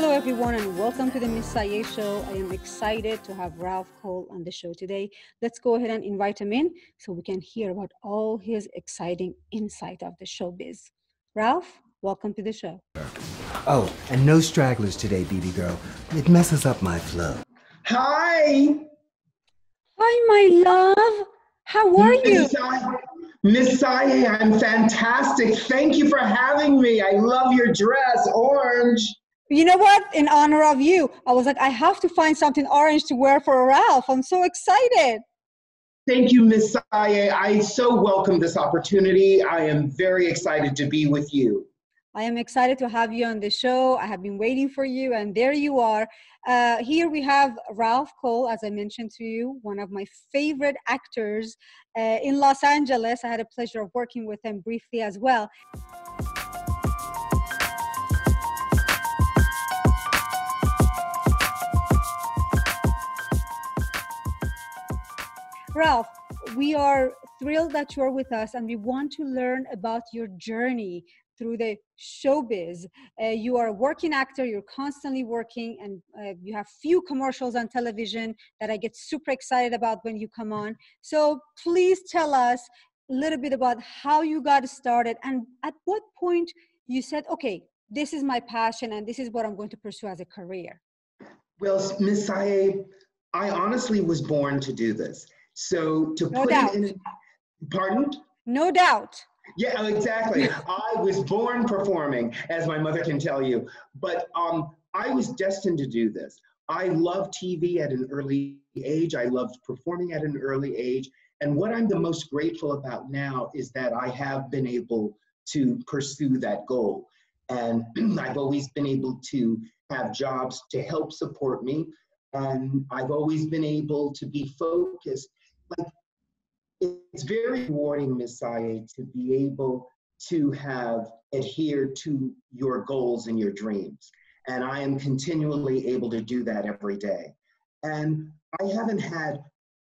Hello everyone and welcome to the Miss Sayé Show. I am excited to have Ralph Cole on the show today. Let's go ahead and invite him in so we can hear about all his exciting insight of the showbiz. Ralph, welcome to the show. Oh, and no stragglers today, BB girl. It messes up my flow. Hi. Hi, my love. How are you? Miss Sayé, I'm fantastic. Thank you for having me. I love your dress, orange. You know what? In honor of you, I was like, I have to find something orange to wear for Ralph. I'm so excited. Thank you, Miss Sayé. I so welcome this opportunity. I am very excited to be with you. I am excited to have you on the show. I have been waiting for you, and there you are. Here we have Ralph Cole, as I mentioned to you, one of my favorite actors in Los Angeles. I had a pleasure of working with him briefly as well. Ralph, we are thrilled that you're with us, and we want to learn about your journey through the showbiz. You are a working actor, you're constantly working, and you have few commercials on television that I get super excited about when you come on. So please tell us a little bit about how you got started and at what point you said, okay, this is my passion and this is what I'm going to pursue as a career. Well, Miss Sayé, I honestly was born to do this. So to No doubt. Pardon? No doubt. Yeah, exactly. I was born performing, as my mother can tell you, but I was destined to do this. I loved TV at an early age. I loved performing at an early age. And what I'm the most grateful about now is that I have been able to pursue that goal. And I've always been able to have jobs to help support me. And I've always been able to be focused. Like, it's very rewarding, Miss Sayé, to be able to have adhered to your goals and your dreams. And I am continually able to do that every day. And I haven't had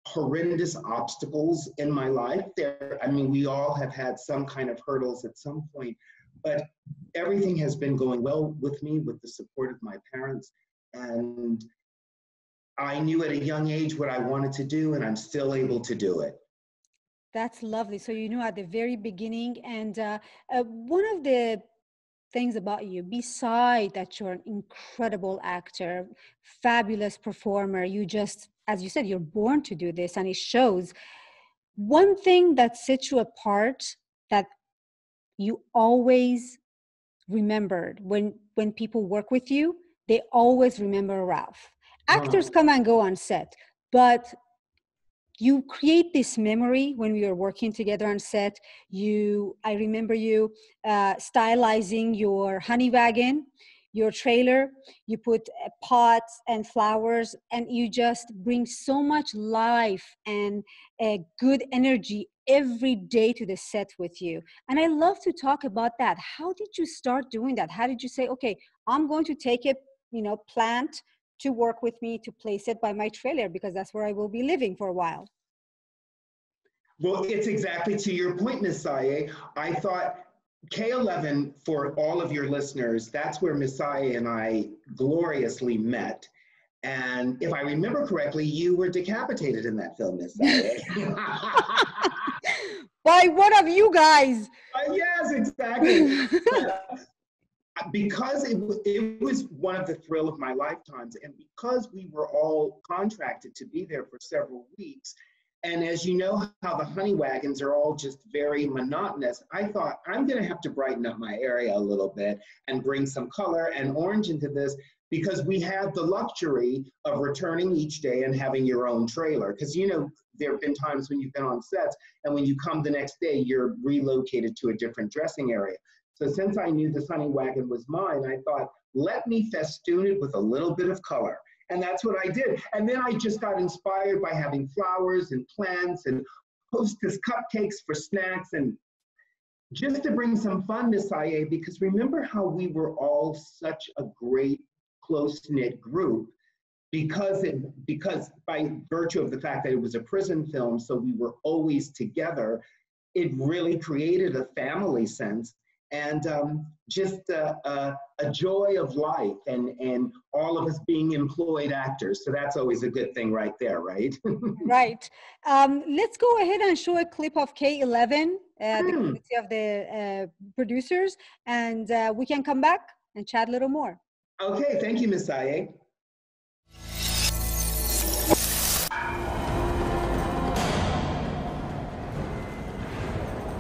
horrendous obstacles in my life. We all have had some kind of hurdles at some point, but everything has been going well with me with the support of my parents. And I knew at a young age what I wanted to do, and I'm still able to do it. That's lovely. So you knew at the very beginning. And one of the things about you, besides that you're an incredible actor, fabulous performer, you just, as you said, you're born to do this and it shows. One thing that sets you apart that you always remembered when people work with you, they always remember Ralph. Actors come and go on set, but you create this memory when we were working together on set. I remember you stylizing your honey wagon, your trailer. You put pots and flowers, and you just bring so much life and good energy every day to the set with you. And I love to talk about that. How did you start doing that? How did you say, okay, I'm going to take a plant to work with me, to place it by my trailer, because that's where I will be living for a while? Well, it's exactly to your point, Miss Sayé. I thought K11, for all of your listeners, that's where Miss Sayé and I gloriously met. And if I remember correctly, you were decapitated in that film, Miss Sayé. By one of you guys. Yes, exactly. Because it was one of the thrill of my lifetimes, and because we were all contracted to be there for several weeks, and as you know how the honey wagons are all just very monotonous, I thought I'm going to have to brighten up my area a little bit and bring some color and orange into this, because we have the luxury of returning each day and having your own trailer. Because there have been times when you've been on sets and when you come the next day, you're relocated to a different dressing area. So since I knew this honey wagon was mine, I thought, let me festoon it with a little bit of color. And that's what I did. And then I just got inspired by having flowers and plants and hostess cupcakes for snacks, and just to bring some fun to Sayé, because remember how we were all such a great close-knit group, because by virtue of the fact that it was a prison film, so we were always together, it really created a family sense. and just a joy of life, and all of us being employed actors. So that's always a good thing right there, right? Right. Let's go ahead and show a clip of K11, the Hmm. courtesy of the producers, and we can come back and chat a little more. Okay, thank you, Miss Sayé.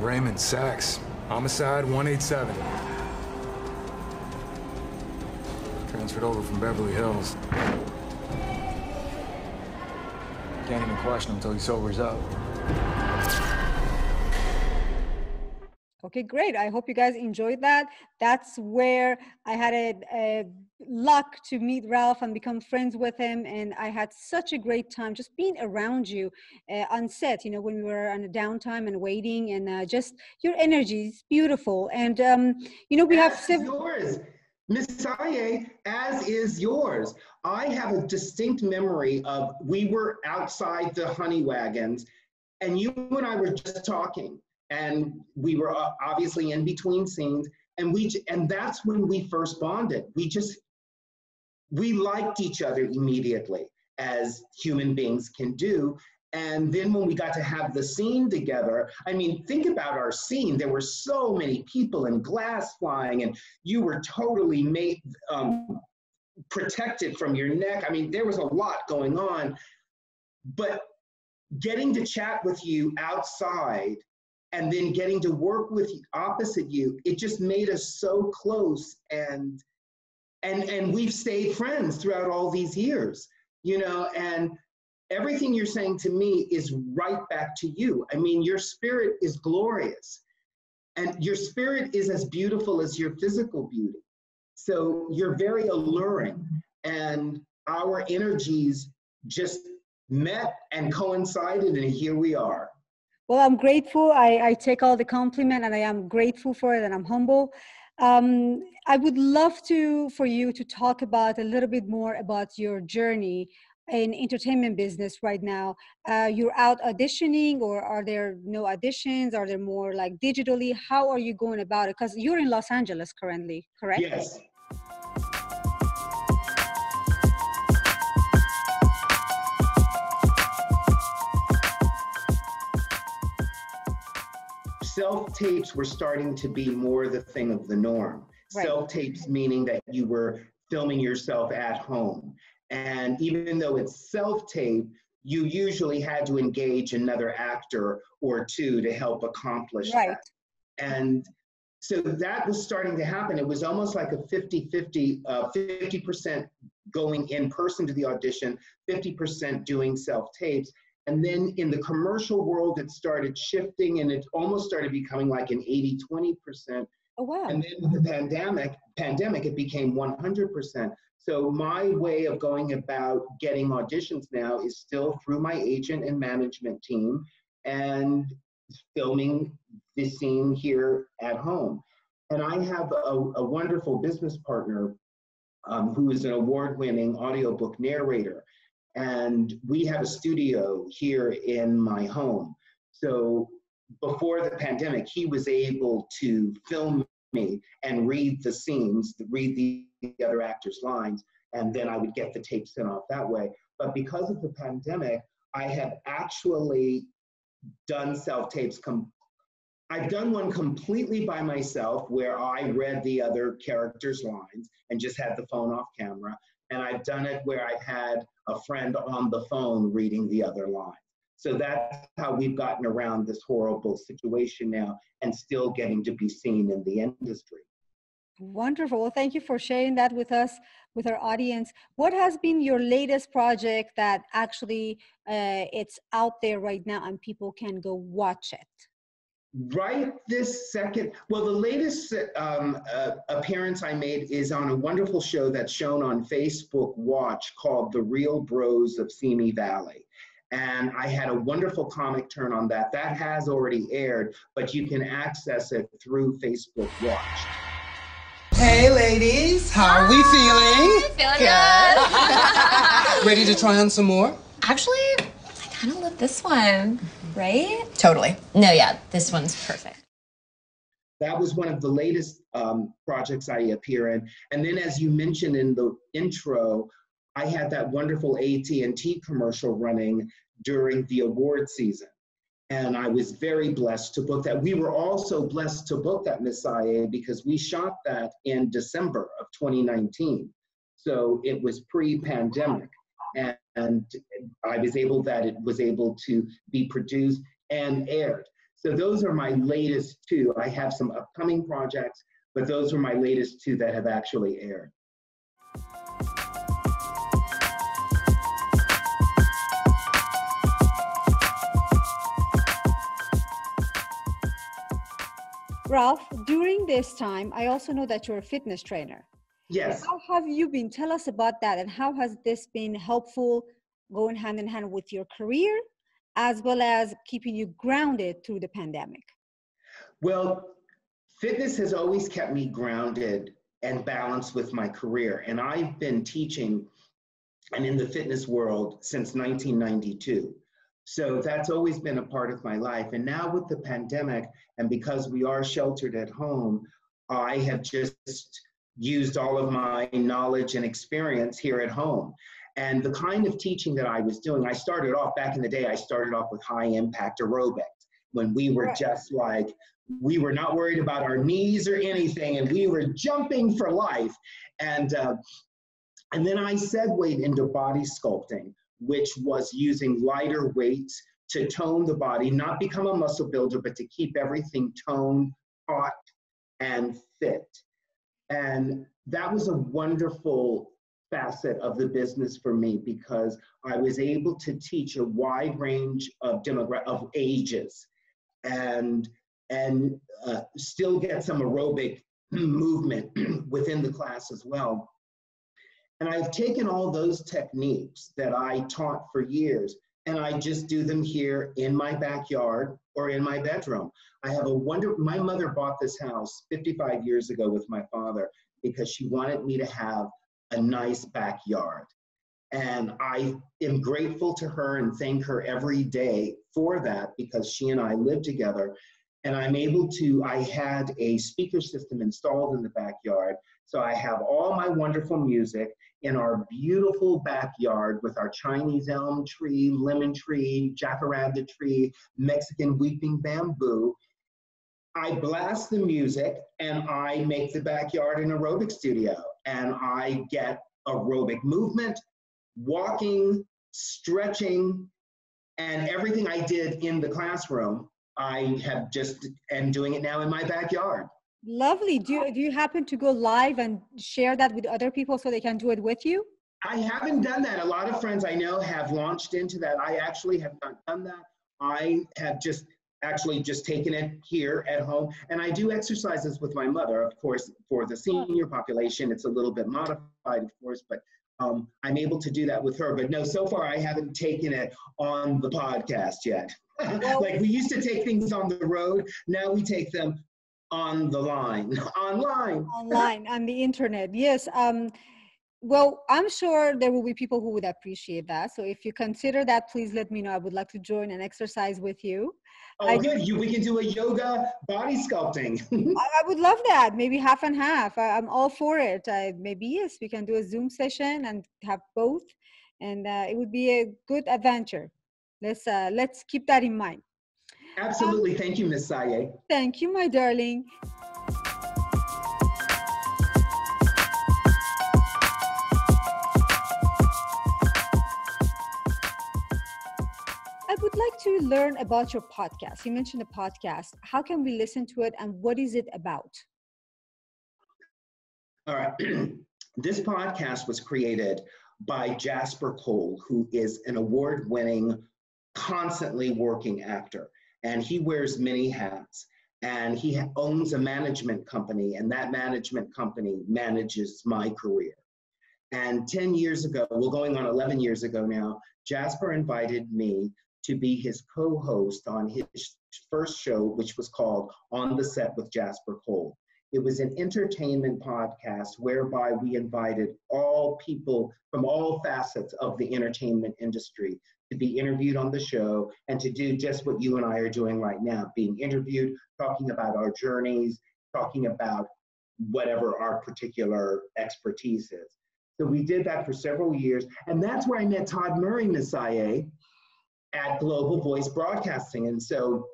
Raymond Sachs, homicide 187. Transferred over from Beverly Hills. Can't even question him until he sobers up. Okay, great. I hope you guys enjoyed that. That's where I had a luck to meet Ralph and become friends with him. And I had such a great time just being around you on set, you know, when we were on a downtime and waiting, and just your energy is beautiful. And, you know, we have As is yours, Miss Sayé, as is yours. I have a distinct memory of, we were outside the honey wagons, and you and I were just talking. And we were obviously in between scenes, and that's when we first bonded. We liked each other immediately, as human beings can do. And then when we got to have the scene together, I mean, think about our scene. There were so many people and glass flying, and you were totally protected from your neck. I mean, there was a lot going on, but getting to chat with you outside and then getting to work with opposite you, it just made us so close, and we've stayed friends throughout all these years, you know, and everything you're saying to me is right back to you. I mean, your spirit is glorious, and your spirit is as beautiful as your physical beauty. So you're very alluring, and our energies just met and coincided, and here we are. Well, I'm grateful. I take all the compliment, and I am grateful for it, and I'm humble. I would love for you to talk about a little bit more about your journey in entertainment business right now. You're out auditioning, or are there no auditions? Are there more like digitally? How are you going about it? Because you're in Los Angeles currently, correct? Yes. Self-tapes were starting to be more the thing of the norm. Right. Self-tapes meaning that you were filming yourself at home. And even though it's self-tape, you usually had to engage another actor or two to help accomplish Right. that. And so that was starting to happen. It was almost like a 50-50, 50% going in person to the audition, 50% doing self-tapes. And then in the commercial world, it started shifting, and it almost started becoming like an 80-20%. Oh, wow. And then with the pandemic, it became 100%. So my way of going about getting auditions now is still through my agent and management team, and filming the scene here at home. And I have a wonderful business partner who is an award-winning audiobook narrator. And we have a studio here in my home. So before the pandemic, he was able to film me and read the scenes, read the other actors' lines, and then I would get the tape sent off that way. But because of the pandemic, I have actually done self-tapes. I've done one completely by myself where I read the other characters' lines and just had the phone off camera. And I've done it where I've had a friend on the phone reading the other lines. So that's how we've gotten around this horrible situation now and still getting to be seen in the industry. Wonderful. Well, thank you for sharing that with us, with our audience. What has been your latest project that actually it's out there right now and people can go watch it? Right this second, well, the latest appearance I made is on a wonderful show that's shown on Facebook Watch called The Real Bros of Simi Valley. And I had a wonderful comic turn on that. That has already aired, but you can access it through Facebook Watch. Hey ladies, how are we feeling? Feeling good. Ready to try on some more? Actually, I kind of love this one, right? Totally. No, yeah, this one's perfect. That was one of the latest projects I appear in. And then, as you mentioned in the intro, I had that wonderful AT&T commercial running during the award season. And I was very blessed to book that. We were also blessed to book that, Miss Sayé, because we shot that in December of 2019. So it was pre-pandemic. And I was able that it was able to be produced and aired. So those are my latest two. I have some upcoming projects, but those are my latest two that have actually aired. Ralph, during this time, I also know that you're a fitness trainer. Yes. How have you been? Tell us about that, and how has this been helpful going hand in hand with your career, as well as keeping you grounded through the pandemic? Well, fitness has always kept me grounded and balanced with my career. And I've been teaching and in the fitness world since 1992. So that's always been a part of my life. And now with the pandemic, and because we are sheltered at home, I have just used all of my knowledge and experience here at home. And the kind of teaching that I was doing, I started off back in the day, I started off with high impact aerobics when we were just like, we were not worried about our knees or anything, and we were jumping for life. And then I segued into body sculpting, which was using lighter weights to tone the body, not become a muscle builder, but to keep everything toned, taut, and fit. And that was a wonderful facet of the business for me because I was able to teach a wide range of of ages and still get some aerobic movement within the class as well. And I've taken all those techniques that I taught for years, and I just do them here in my backyard or in my bedroom. I have my mother bought this house 55 years ago with my father because she wanted me to have a nice backyard. And I am grateful to her and thank her every day for that because she and I live together. And I'm able to, I had a speaker system installed in the backyard. So I have all my wonderful music in our beautiful backyard with our Chinese elm tree, lemon tree, jacaranda tree, Mexican weeping bamboo. I blast the music and I make the backyard an aerobic studio. And I get aerobic movement, walking, stretching, and everything I did in the classroom, I have just am doing it now in my backyard. Lovely. Do you happen to go live and share that with other people so they can do it with you? I haven't done that. A lot of friends I know have launched into that. I actually have not done that. I have just taken it here at home. And I do exercises with my mother, of course, for the senior population. It's a little bit modified, of course, but I'm able to do that with her. But no, so far I haven't taken it on the podcast yet. Like we used to take things on the road. Now we take them on the line, online. Online, on the internet, yes. Well, I'm sure there will be people who would appreciate that. So if you consider that, please let me know. I would like to join and exercise with you. Oh, good. We can do a yoga body sculpting. I would love that. Maybe half and half. I'm all for it. Maybe, yes, we can do a Zoom session and have both. And it would be a good adventure. Let's keep that in mind. Absolutely. Thank you, Miss Sayé. Thank you, my darling. I would like to learn about your podcast. You mentioned a podcast. How can we listen to it and what is it about? All right. This podcast was created by Jasper Cole, who is an award-winning, constantly working actor. And he wears many hats. And he owns a management company, and that management company manages my career. And 10 years ago, well, going on 11 years ago now, Jasper invited me to be his co-host on his first show, which was called On the Set with Jasper Cole. It was an entertainment podcast whereby we invited all people from all facets of the entertainment industry to be interviewed on the show and to do just what you and I are doing right now, being interviewed, talking about our journeys, talking about whatever our particular expertise is. So we did that for several years. And that's where I met Todd Murray, Miss Sayé, at Global Voice Broadcasting. And so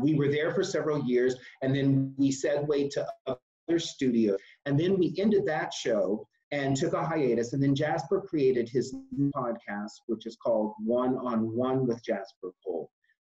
we were there for several years, and then we segued to other studios. And then we ended that show and took a hiatus. And then Jasper created his new podcast, which is called One on One with Jasper Cole.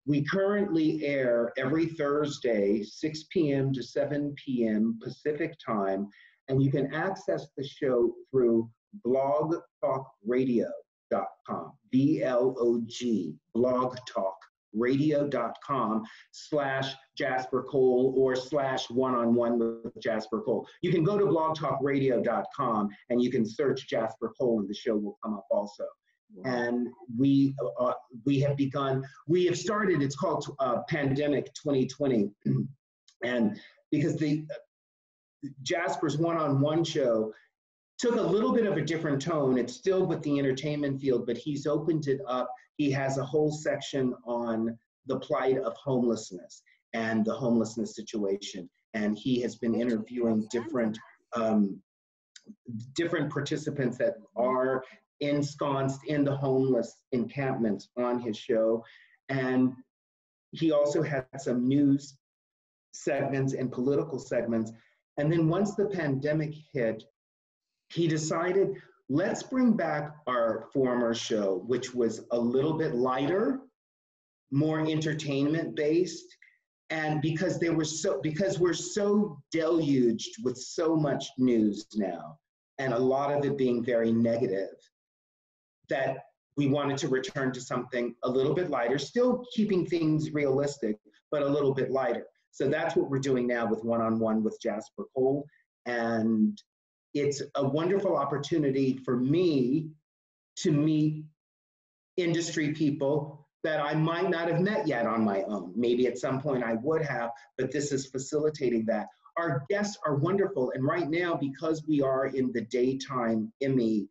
We currently air every Thursday, 6 p.m. to 7 p.m. Pacific time. And you can access the show through blogtalkradio.com, B-L-O-G, blogtalkradio.com/Jasper Cole or /one-on-one with Jasper Cole. You can go to blogtalkradio.com and you can search Jasper Cole and the show will come up also. And we have started, it's called Pandemic 2020. And because the Jasper's one-on-one show took a little bit of a different tone. It's still with the entertainment field, but he's opened it up. He has a whole section on the plight of homelessness and the homelessness situation. And he has been interviewing different participants that are ensconced in the homeless encampments on his show. And he also had some news segments and political segments. And then once the pandemic hit, he decided, let's bring back our former show, which was a little bit lighter, more entertainment based. And because we're so deluged with so much news now, and a lot of it being very negative, that we wanted to return to something a little bit lighter, still keeping things realistic, but a little bit lighter. So that's what we're doing now with One-on-One with Jasper Cole. And it's a wonderful opportunity for me to meet industry people that I might not have met yet on my own. Maybe at some point I would have, but this is facilitating that. Our guests are wonderful. And right now, because we are in the daytime Emmy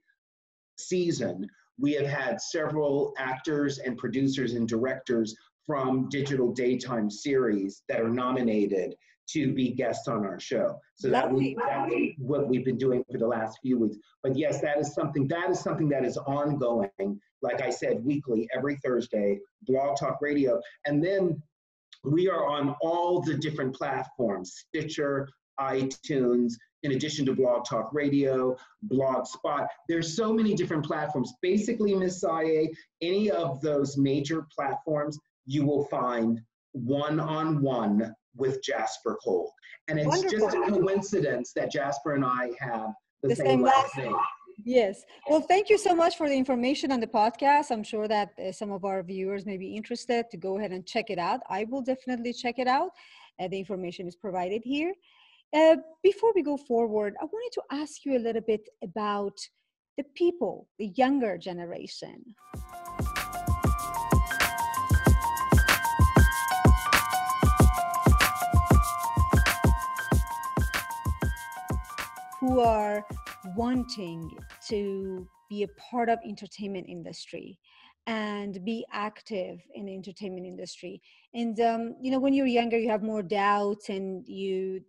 season, we have had several actors and producers and directors from digital daytime series that are nominated to be guests on our show. So that's what we've been doing for the last few weeks. But yes, that is something that is ongoing. Like I said, weekly, every Thursday, Blog Talk Radio. And then we are on all the different platforms, Stitcher, iTunes, in addition to Blog Talk Radio, Blogspot. There's so many different platforms. Basically, Miss Sayé, any of those major platforms, you will find One-on-One with Jasper Cole. And it's Wonderful. just a coincidence that Jasper and I have the same last name. Yes. Well, thank you so much for the information on the podcast. I'm sure that some of our viewers may be interested to go ahead and check it out. I will definitely check it out. The information is provided here. Before we go forward, I wanted to ask you a little bit about the people, the younger generation. Who are wanting to be a part of entertainment industry and be active in the entertainment industry. And you know, when you're younger, you have more doubts, and you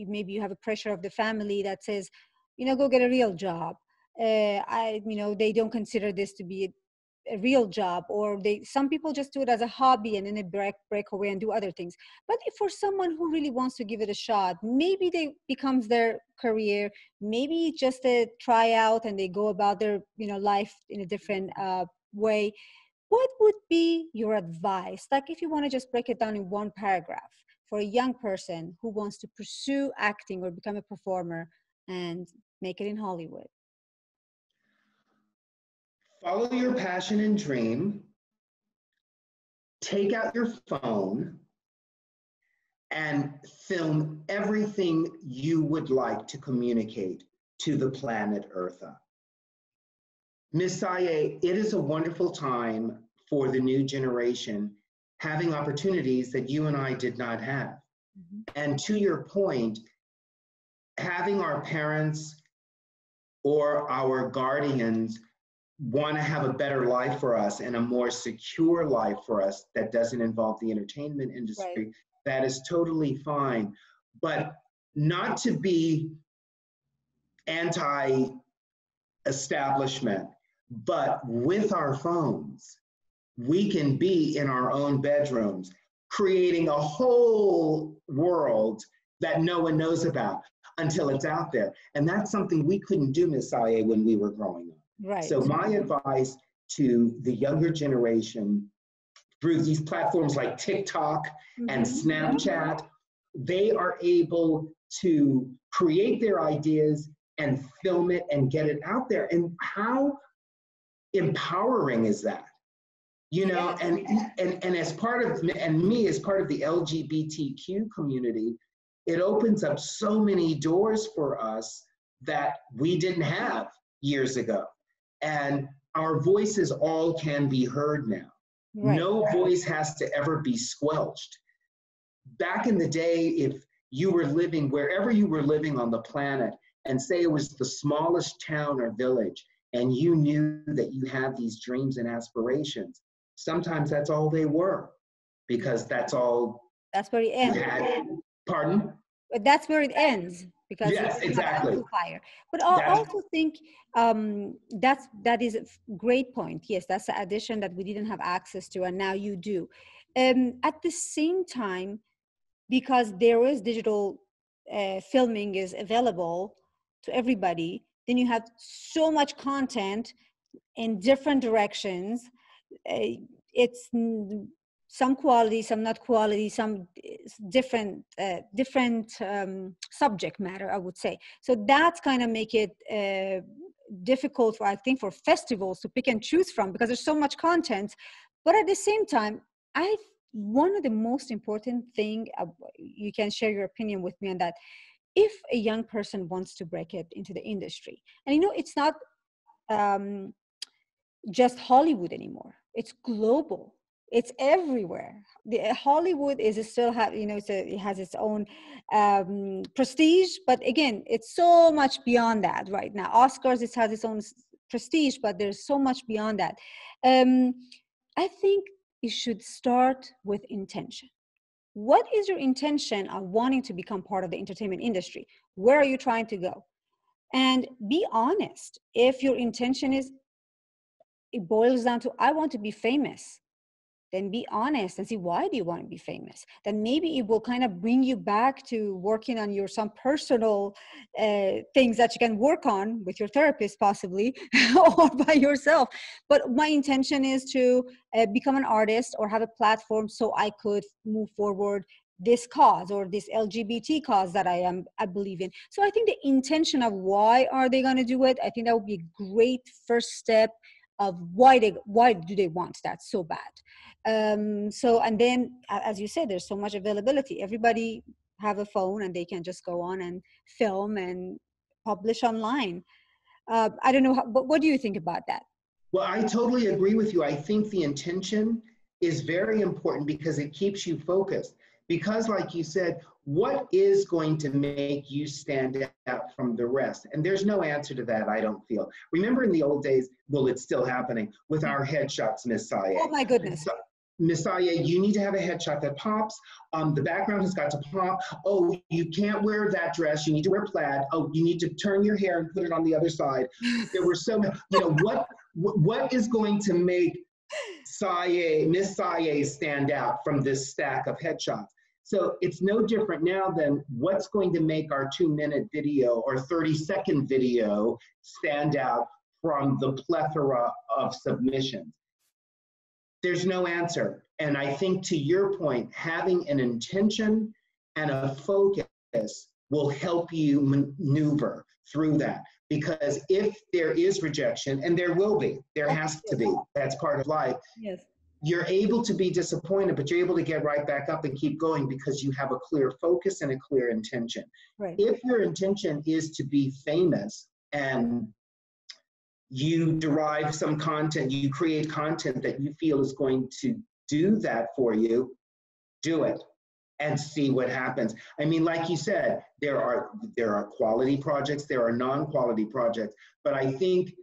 maybe you have a pressure of the family that says, you know, go get a real job. You know, they don't consider this to be a real job, or some people just do it as a hobby and then they break away and do other things. But if for someone who really wants to give it a shot, maybe they becomes their career, maybe just a tryout and they go about their, you know, life in a different way. What would be your advice? Like, if you want to just break it down in one paragraph for a young person who wants to pursue acting or become a performer and make it in Hollywood. Follow your passion and dream. Take out your phone and film everything you would like to communicate to the planet Eartha. Miss Sayé, it is a wonderful time for the new generation having opportunities that you and I did not have. Mm-hmm. And to your point, having our parents or our guardians want to have a better life for us and a more secure life for us that doesn't involve the entertainment industry, Right. that is totally fine. But not to be anti-establishment, but with our phones, we can be in our own bedrooms, creating a whole world that no one knows about until it's out there. And that's something we couldn't do, Miss Sayé, when we were growing up. Right. So my advice to the younger generation through these platforms like TikTok and Snapchat, they are able to create their ideas and film it and get it out there. And how empowering is that? You know, and as part of, and me as part of the LGBTQ community, it opens up so many doors for us that we didn't have years ago. And our voices all can be heard now. Right. No voice has to ever be squelched. Back in the day, if you were living wherever you were living on the planet, and say it was the smallest town or village, and you knew that you had these dreams and aspirations, sometimes that's all they were, because that's all That's where it you ends. had. Pardon? But that's where it ends, because Yes, it's not exactly. amplifier. But I That's- also think that is a great point. Yes, that's the addition that we didn't have access to, and now you do. At the same time, because there is digital filming is available to everybody, then you have so much content in different directions. It's some quality, some not quality, some different subject matter, I would say. So that's kind of make it difficult for, I think, for festivals to pick and choose from, because there's so much content. But at the same time, one of the most important thing, you can share your opinion with me on that, if a young person wants to break it into the industry, and you know, it's not just Hollywood anymore. It's global. It's everywhere. Hollywood is still it has its own prestige, but again, it's so much beyond that right now. Oscars, it has its own prestige, but there's so much beyond that. I think it should start with intention. What is your intention of wanting to become part of the entertainment industry? Where are you trying to go? And be honest. If your intention is, it boils down to, I want to be famous, then be honest and see, why do you want to be famous? Then maybe it will kind of bring you back to working on your some personal things that you can work on with your therapist possibly or by yourself. But my intention is to become an artist or have a platform so I could move forward this cause or this LGBT cause that I believe in. So I think the intention of why are they going to do it, I think that would be a great first step of why do they want that so bad. So, and then as you said, there's so much availability. Everybody have a phone and they can just go on and film and publish online. I don't know but what do you think about that? Well, I totally agree with you. I think the intention is very important because it keeps you focused. Because like you said, what is going to make you stand out from the rest? And there's no answer to that, I don't feel. Remember in the old days, well, it's still happening with our headshots, Miss Sayé. Oh my goodness. Miss Sayé, you need to have a headshot that pops. The background has got to pop. Oh, you can't wear that dress. You need to wear plaid. Oh, you need to turn your hair and put it on the other side. There were so many, you know, what is going to make Sayé, Miss Sayé stand out from this stack of headshots? So it's no different now than what's going to make our 2-minute video or 30-second video stand out from the plethora of submissions. There's no answer. And I think to your point, having an intention and a focus will help you maneuver through that. Because if there is rejection, and there will be, there has to be, that's part of life. Yes. You're able to be disappointed, but you're able to get right back up and keep going because you have a clear focus and a clear intention. Right. If your intention is to be famous and you derive some content, you create content that you feel is going to do that for you, do it and see what happens. I mean, like you said, there are quality projects, there are non-quality projects, but I think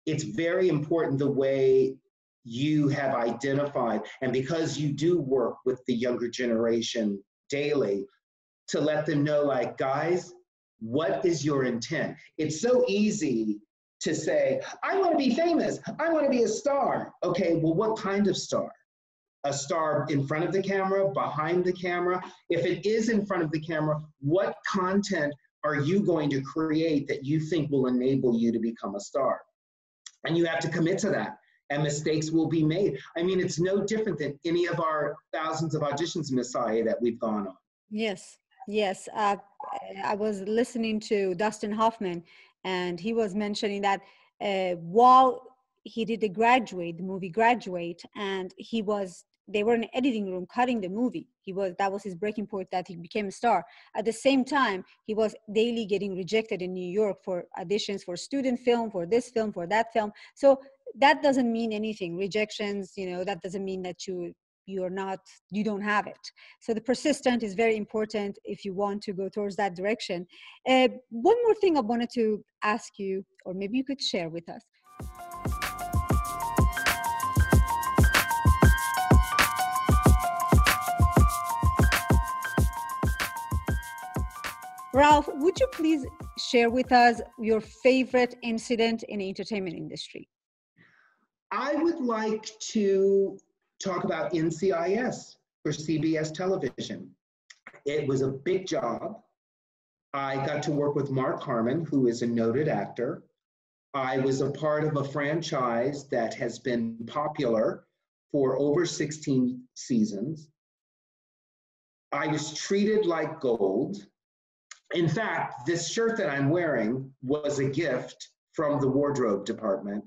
it's very important the way you have identified, and because you do work with the younger generation daily, to let them know, like, guys, what is your intent? It's so easy to say, I want to be famous, I want to be a star. Okay, well, what kind of star? A star in front of the camera, behind the camera? If it is in front of the camera, what content are you going to create that you think will enable you to become a star? And you have to commit to that, and mistakes will be made. I mean, it's no different than any of our thousands of auditions, Miss Sayé, that we've gone on. Yes, yes. I was listening to Dustin Hoffman, and he was mentioning that while he did the movie Graduate, and they were in an editing room cutting the movie. That was his breaking point, that he became a star. At the same time, he was daily getting rejected in New York for auditions for student film, for this film, for that film. So that doesn't mean anything. Rejections, that doesn't mean that you don't have it. So the persistent is very important if you want to go towards that direction. One more thing I wanted to ask you, or maybe you could share with us. Ralph, would you please share with us your favorite incident in the entertainment industry? I would like to talk about NCIS for CBS television. It was a big job. I got to work with Mark Harmon, who is a noted actor. I was a part of a franchise that has been popular for over 16 seasons. I was treated like gold. In fact, this shirt that I'm wearing was a gift from the wardrobe department.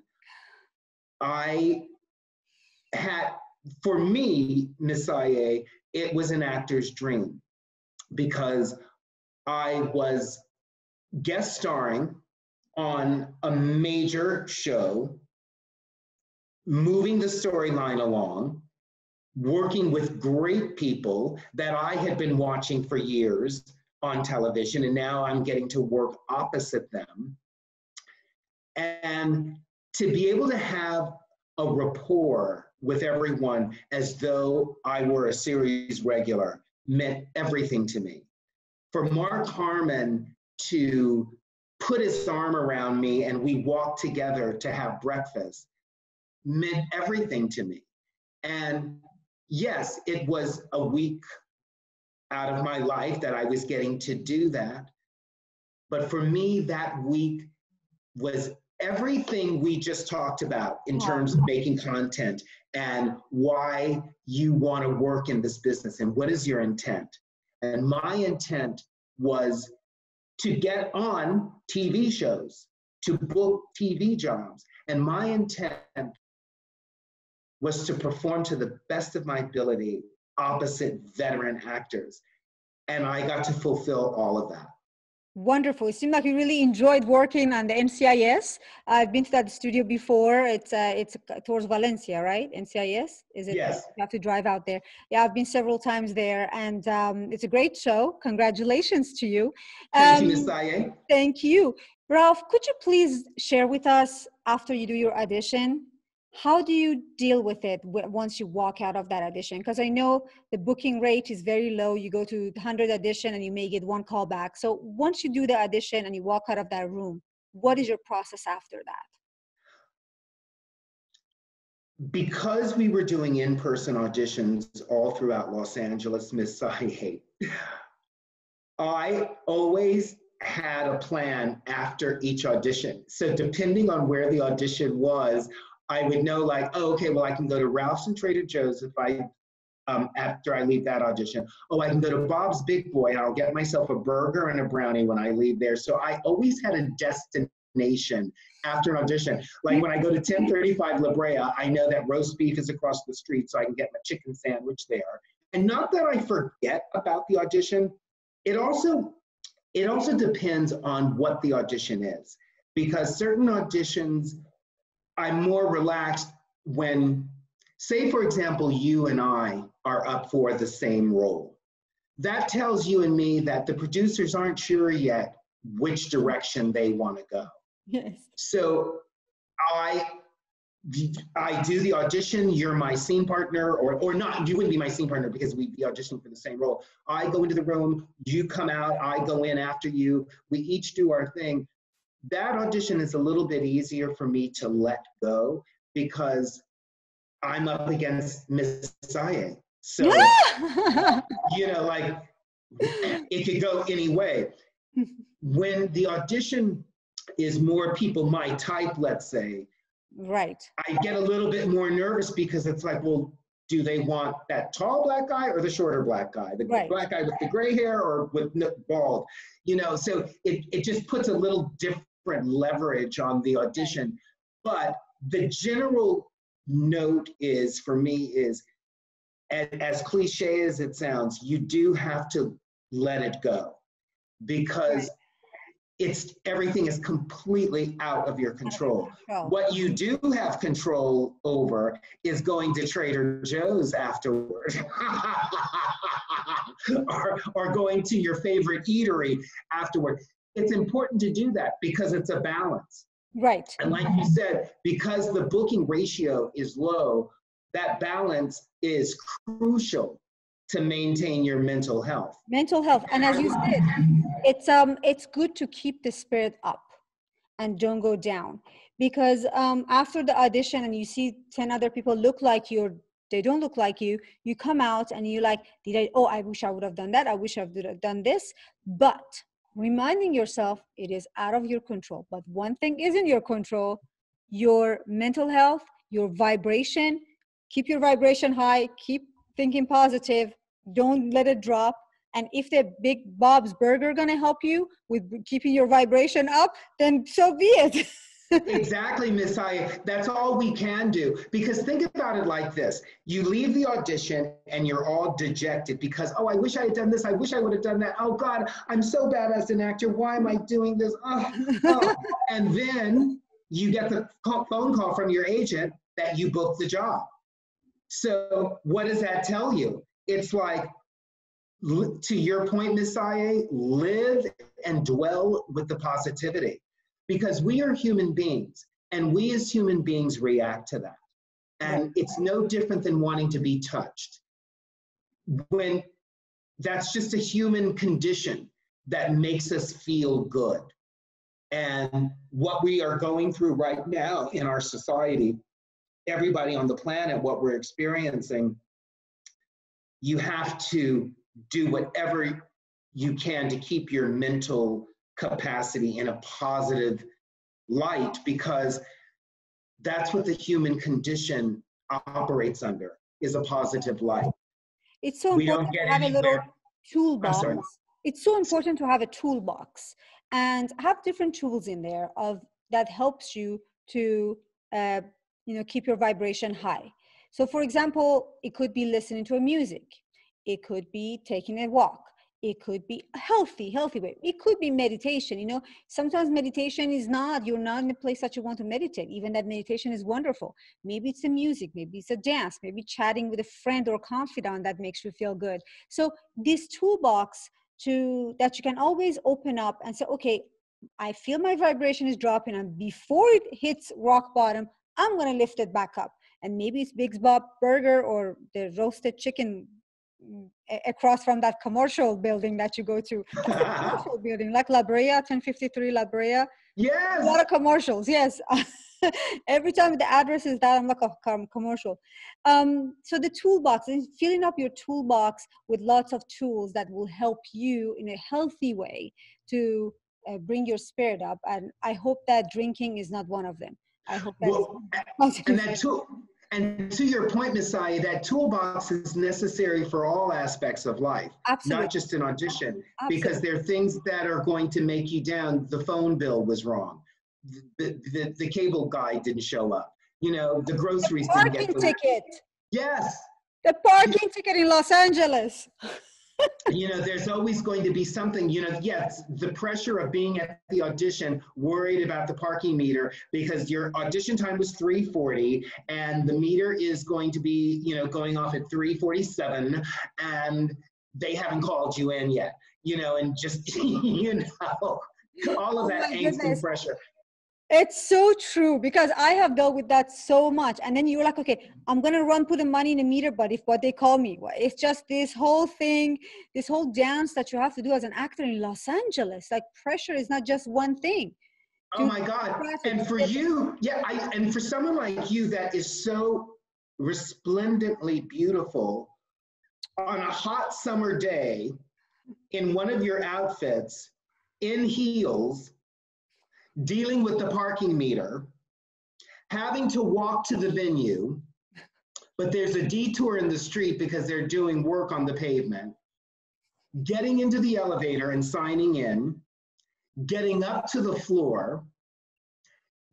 For me, Miss Sayé, it was an actor's dream, because I was guest starring on a major show, moving the storyline along, working with great people that I had been watching for years on television, and now I'm getting to work opposite them. And to be able to have a rapport with everyone as though I were a series regular meant everything to me. For Mark Harmon to put his arm around me and we walked together to have breakfast meant everything to me. And yes, it was a week out of my life that I was getting to do that. But for me, that week was everything we just talked about in terms of making content and why you want to work in this business and what is your intent. And my intent was to get on TV shows, to book TV jobs. And my intent was to perform to the best of my ability opposite veteran actors. And I got to fulfill all of that. Wonderful. It seemed like you really enjoyed working on the NCIS. I've been to that studio before. It's towards Valencia, right? NCIS? Is it? Yes. You have to drive out there. Yeah, I've been several times there, and it's a great show. Congratulations to you. Thank you, Miss Sayé. Thank you. Ralph, could you please share with us, after you do your audition, how do you deal with it once you walk out of that audition? Because I know the booking rate is very low. You go to 100 audition and you may get one call back. So once you do the audition and you walk out of that room, what is your process after that? Because we were doing in-person auditions all throughout Los Angeles, Miss Sayé, I always had a plan after each audition. So depending on where the audition was, I would know, like, oh, okay, well, I can go to Ralph's and Trader Joe's after I leave that audition. Oh, I can go to Bob's Big Boy and I'll get myself a burger and a brownie when I leave there. So I always had a destination after an audition. Like when I go to 1035 La Brea, I know that roast beef is across the street, so I can get my chicken sandwich there. And not that I forget about the audition, it also depends on what the audition is. Because certain auditions, I'm more relaxed when, say, for example, you and I are up for the same role. That tells you and me that the producers aren't sure yet which direction they want to go. Yes. So I do the audition, you're my scene partner, or not, you wouldn't be my scene partner because we'd be auditioning for the same role. I go into the room, you come out, I go in after you, we each do our thing. That audition is a little bit easier for me to let go because I'm up against Miss Sayé. So, you know, like, it could go any way. When the audition is more people my type, let's say, Right. I get a little bit more nervous because it's like, well, do they want that tall black guy or the shorter black guy? The black guy with the gray hair or with bald? You know, so it just puts a little different leverage on the audition. But the general note is, for me, is as cliche as it sounds, you do have to let it go because everything is completely out of your control. What you do have control over is going to Trader Joe's afterward, or going to your favorite eatery afterward. It's important to do that because it's a balance. Right. And like you said, because the booking ratio is low, that balance is crucial to maintain your mental health. Mental health. And as you said, it's good to keep the spirit up and don't go down, because after the audition and you see 10 other people look like you, or they don't look like you, you come out and you're like, I wish I would have done that. I wish I would have done this. But reminding yourself, it is out of your control. But one thing is in your control, your mental health, your vibration. Keep your vibration high, keep thinking positive, don't let it drop. And if the Big Bob's Burger gonna help you with keeping your vibration up, then so be it. Exactly, Miss Sayé. That's all we can do. Because think about it like this. You leave the audition and you're all dejected because, oh, I wish I had done this. I wish I would have done that. Oh God, I'm so bad as an actor. Why am I doing this? Oh. And then you get the phone call from your agent that you booked the job. So what does that tell you? It's like, to your point, Miss Sayé, live and dwell with the positivity, because we are human beings and we as human beings react to that. And it's no different than wanting to be touched. When that's just a human condition that makes us feel good. And what we are going through right now in our society, everybody on the planet, what we're experiencing, you have to do whatever you can to keep your mental capacity in a positive light, because that's what the human condition operates under, is a positive light. It's so important to have a little toolbox. It's so important to have a toolbox and have different tools in there that helps you to keep your vibration high. So for example, it could be listening to a music. It could be taking a walk. It could be a healthy way. It could be meditation. Sometimes meditation is you're not in a place that you want to meditate. Even that meditation is wonderful. Maybe it's the music, maybe it's a dance, maybe chatting with a friend or confidant that makes you feel good. So this toolbox that you can always open up and say, okay, I feel my vibration is dropping, and before it hits rock bottom, I'm going to lift it back up. And maybe it's Big Bob Burger or the roasted chicken across from that commercial building that you go to. Commercial building like La Brea, 1053 La Brea. Yes. A lot of commercials, yes. Every time the address is that, I'm like a commercial. So the toolbox, is filling up your toolbox with lots of tools that will help you in a healthy way to bring your spirit up. And I hope that drinking is not one of them. I hope that And to your point, Miss Sayé, that toolbox is necessary for all aspects of life, Absolutely. Not just an audition. Absolutely. Because there are things that are going to make you down. The phone bill was wrong. The cable guy didn't show up. The groceries didn't get delivered. Ticket. Yes. The parking ticket in Los Angeles. There's always going to be something, yes, the pressure of being at the audition, worried about the parking meter, because your audition time was 3:40 and the meter is going to be, going off at 3:47 and they haven't called you in yet, and just, all of that angst and pressure. It's so true because I have dealt with that so much. And then you're like, okay, I'm going to run, put the money in a meter, but if what they call me, it's just this whole thing, this whole dance that you have to do as an actor in Los Angeles. Like pressure is not just one thing. Oh my God. And for you, yeah, and for someone like you that is so resplendently beautiful on a hot summer day in one of your outfits, in heels, dealing with the parking meter, having to walk to the venue, but there's a detour in the street because they're doing work on the pavement, getting into the elevator and signing in, getting up to the floor,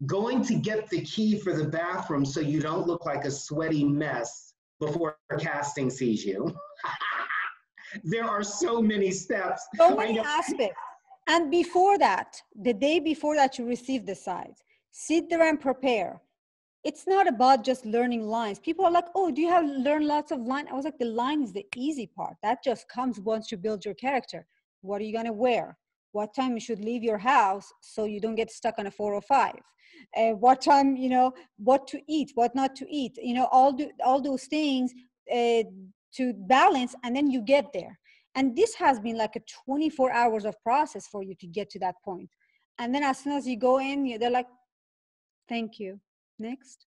going to get the key for the bathroom so you don't look like a sweaty mess before casting sees you. There are so many steps. So many aspects. And before that, the day before that you receive the sides, sit there and prepare. It's not about just learning lines. People are like, oh, do you have learn lots of lines? I was like, the line is the easy part. That just comes once you build your character. What are you going to wear? What time you should leave your house so you don't get stuck on a 405? What time, you know, what to eat, what not to eat, you know, all those things to balance, and then you get there. And this has been like a 24 hours of process for you to get to that point. And then as soon as you go in, they're like, thank you. Next.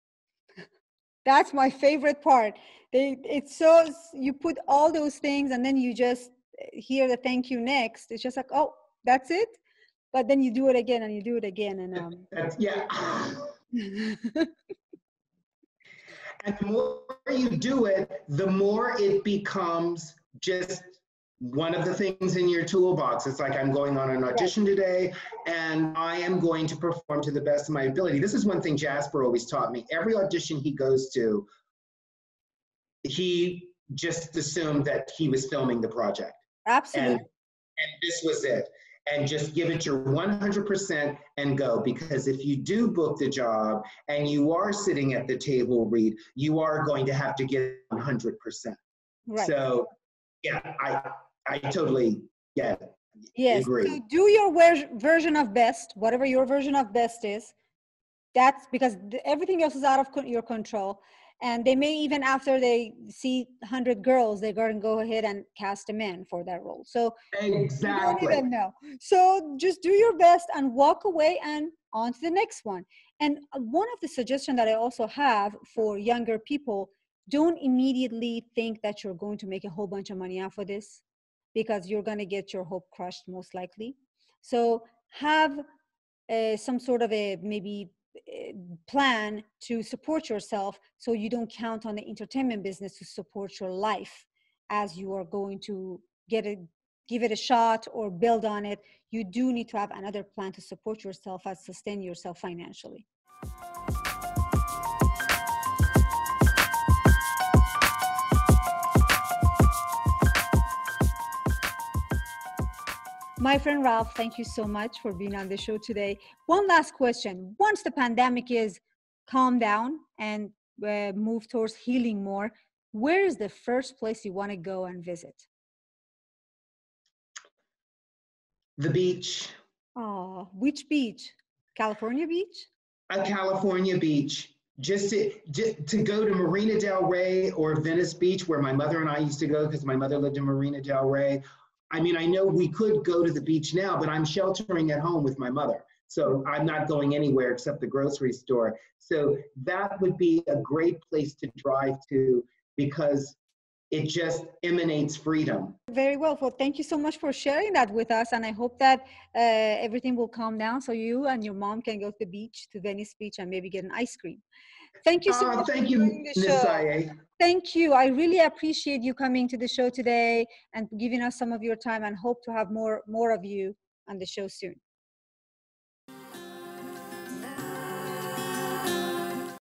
That's my favorite part. It's so, you put all those things and then you just hear the thank you next. It's just like, oh, that's it. But then you do it again and you do it again. And yeah. And the more you do it, the more it becomes just one of the things in your toolbox. It's like, I'm going on an audition today and I am going to perform to the best of my ability. This is one thing Jasper always taught me. Every audition he goes to, he just assumed that he was filming the project. Absolutely. And this was it. And just give it your 100% and go. Because if you do book the job and you are sitting at the table read, you are going to have to give 100%. Right. So yeah, I totally get it. Yes. Agree. So do your version of best, whatever your version of best is. That's because everything else is out of your control. And they may even, after they see 100 girls, they're going to go ahead and cast a man for that role. So exactly. You don't even know. So just do your best and walk away and on to the next one. And one of the suggestions that I also have for younger people, don't immediately think that you're going to make a whole bunch of money off of this, because you're going to get your hope crushed most likely. So have some sort of a maybe plan to support yourself, so you don't count on the entertainment business to support your life as you are going to give it a shot or build on it. You do need to have another plan to support yourself and sustain yourself financially. My friend Ralph, thank you so much for being on the show today. One last question. Once the pandemic is calmed down and move towards healing more, where is the first place you want to go and visit? The beach. Oh, which beach? California beach? A California beach. Just to go to Marina del Rey or Venice Beach, where my mother and I used to go because my mother lived in Marina del Rey. I mean, I know we could go to the beach now, but I'm sheltering at home with my mother. So I'm not going anywhere except the grocery store. So that would be a great place to drive to, because it just emanates freedom. Very well. Well, thank you so much for sharing that with us. And I hope that everything will calm down so you and your mom can go to the beach, to Venice Beach, and maybe get an ice cream. Thank you so much. Thank you, Miss Sayé. Thank you. I really appreciate you coming to the show today and giving us some of your time, and hope to have more of you on the show soon.